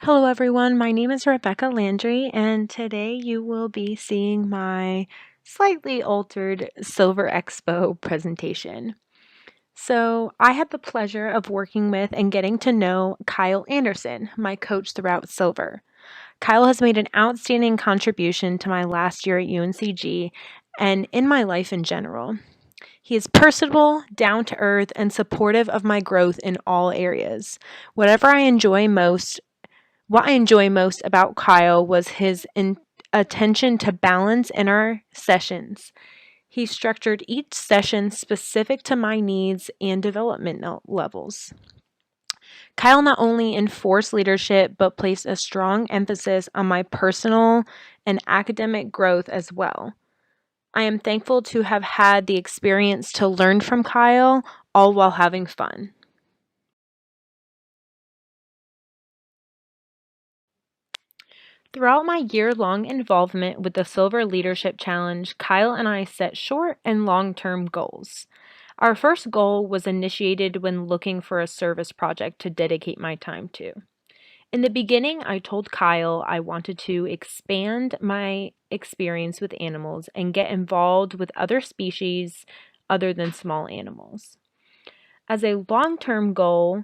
Hello everyone, my name is Rebecca Landry, and today you will be seeing my slightly altered Silver Expo presentation. So, I had the pleasure of working with and getting to know Kyle Anderson, my coach throughout Silver. Kyle has made an outstanding contribution to my last year at UNCG and in my life in general. He is personable, down to earth, and supportive of my growth in all areas. Whatever I enjoy most what I enjoy most about Kyle was his attention to balance in our sessions. He structured each session specific to my needs and development levels. Kyle not only enforced leadership, but placed a strong emphasis on my personal and academic growth as well. I am thankful to have had the experience to learn from Kyle, all while having fun. Throughout my year-long involvement with the Silver Leadership Challenge, Kyle and I set short and long-term goals. Our first goal was initiated when looking for a service project to dedicate my time to. In the beginning, I told Kyle I wanted to expand my experience with animals and get involved with other species other than small animals. As a long-term goal,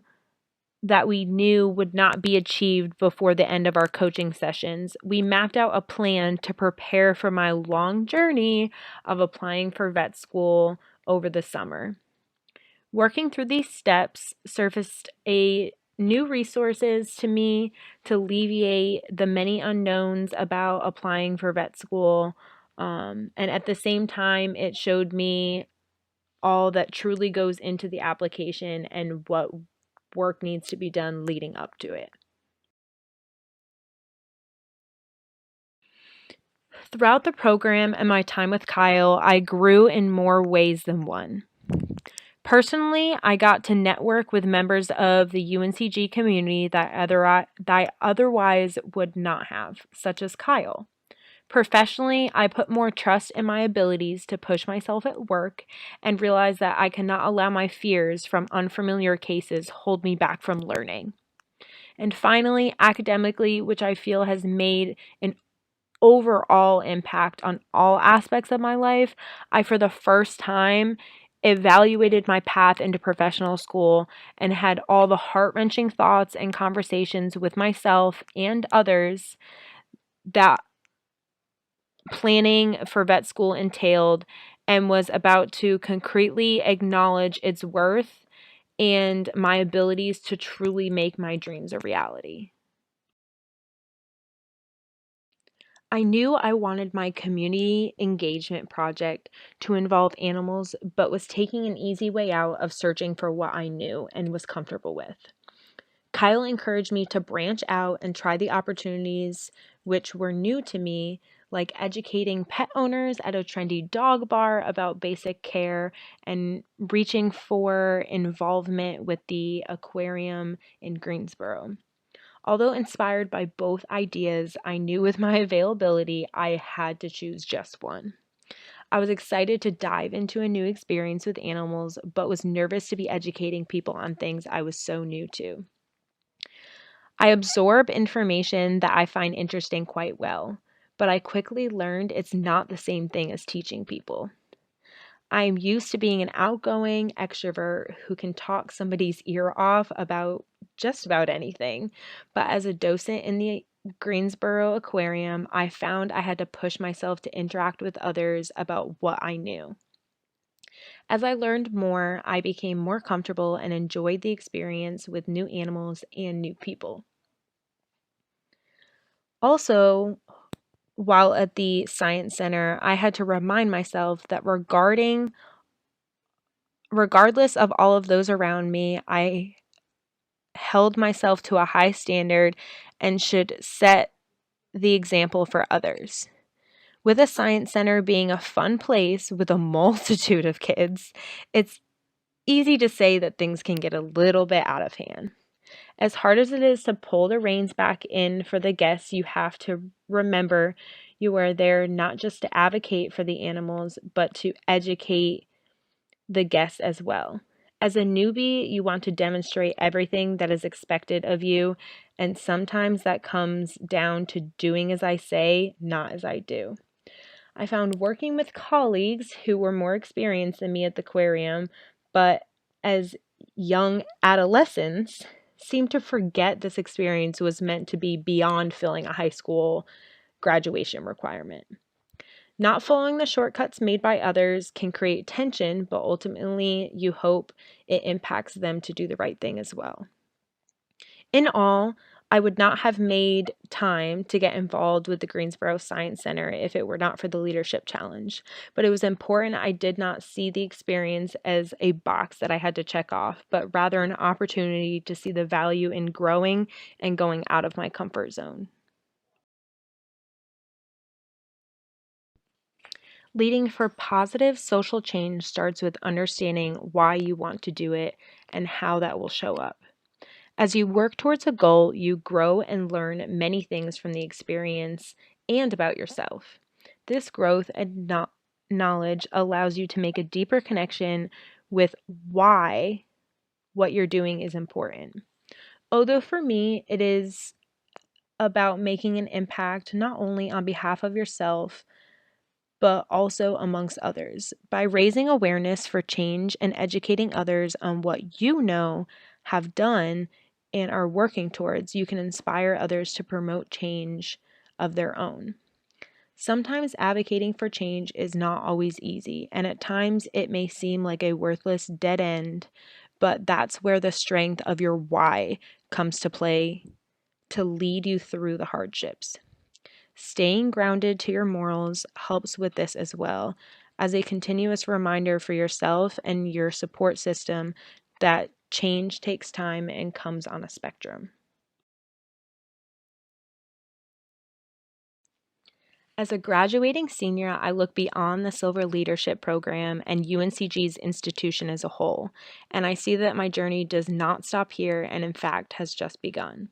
that we knew would not be achieved before the end of our coaching sessions, we mapped out a plan to prepare for my long journey of applying for vet school over the summer. Working through these steps surfaced a new resources to me to alleviate the many unknowns about applying for vet school. And at the same time, it showed me all that truly goes into the application and what work needs to be done leading up to it. Throughout the program and my time with Kyle, I grew in more ways than one. Personally, I got to network with members of the UNCG community that I otherwise would not have, such as Kyle. Professionally, I put more trust in my abilities to push myself at work and realized that I cannot allow my fears from unfamiliar cases hold me back from learning. And finally, academically, which I feel has made an overall impact on all aspects of my life, I, for the first time, evaluated my path into professional school and had all the heart wrenching thoughts and conversations with myself and others that planning for vet school entailed, and was about to concretely acknowledge its worth and my abilities to truly make my dreams a reality. I knew I wanted my community engagement project to involve animals, but was taking an easy way out of searching for what I knew and was comfortable with. Kyle encouraged me to branch out and try the opportunities which were new to me, like educating pet owners at a trendy dog bar about basic care and reaching for involvement with the aquarium in Greensboro. Although inspired by both ideas, I knew with my availability I had to choose just one. I was excited to dive into a new experience with animals, but was nervous to be educating people on things I was so new to. I absorb information that I find interesting quite well, but I quickly learned it's not the same thing as teaching people. I am used to being an outgoing extrovert who can talk somebody's ear off about just about anything. But as a docent in the Greensboro Aquarium, I found I had to push myself to interact with others about what I knew. As I learned more, I became more comfortable and enjoyed the experience with new animals and new people. Also, while at the Science Center, I had to remind myself that regardless of all of those around me, I held myself to a high standard and should set the example for others. With a science center being a fun place with a multitude of kids, it's easy to say that things can get a little bit out of hand. As hard as it is to pull the reins back in for the guests, you have to remember you are there not just to advocate for the animals, but to educate the guests as well. As a newbie, you want to demonstrate everything that is expected of you, and sometimes that comes down to doing as I say, not as I do. I found working with colleagues who were more experienced than me at the aquarium, but as young adolescents, seemed to forget this experience was meant to be beyond filling a high school graduation requirement. Not following the shortcuts made by others can create tension, but ultimately you hope it impacts them to do the right thing as well. In all, I would not have made time to get involved with the Greensboro Science Center if it were not for the leadership challenge. But it was important I did not see the experience as a box that I had to check off, but rather an opportunity to see the value in growing and going out of my comfort zone. Leading for positive social change starts with understanding why you want to do it and how that will show up. As you work towards a goal, you grow and learn many things from the experience and about yourself. This growth and knowledge allows you to make a deeper connection with why what you're doing is important. Although for me, it is about making an impact not only on behalf of yourself, but also amongst others. By raising awareness for change and educating others on what you know, have done, and are working towards, you can inspire others to promote change of their own. Sometimes advocating for change is not always easy, and at times it may seem like a worthless dead end, but that's where the strength of your why comes to play to lead you through the hardships. Staying grounded to your morals helps with this as well, as a continuous reminder for yourself and your support system that change takes time and comes on a spectrum. As a graduating senior, I look beyond the Silver Leadership Program and UNCG's institution as a whole, and I see that my journey does not stop here and, in fact, has just begun.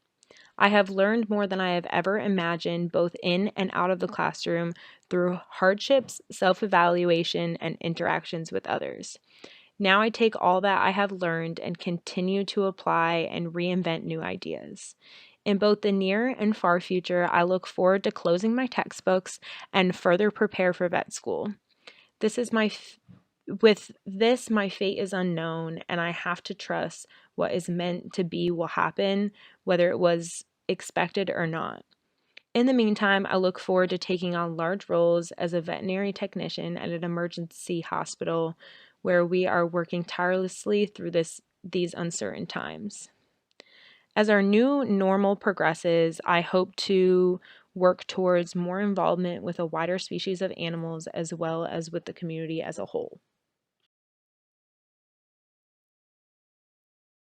I have learned more than I have ever imagined, both in and out of the classroom, through hardships, self evaluation, and interactions with others. Now I take all that I have learned and continue to apply and reinvent new ideas. In both the near and far future, I look forward to closing my textbooks and further prepare for vet school. This is my With this, my fate is unknown, and I have to trust what is meant to be will happen, whether it was expected or not. In the meantime, I look forward to taking on large roles as a veterinary technician at an emergency hospital where we are working tirelessly through these uncertain times. As our new normal progresses, I hope to work towards more involvement with a wider species of animals as well as with the community as a whole.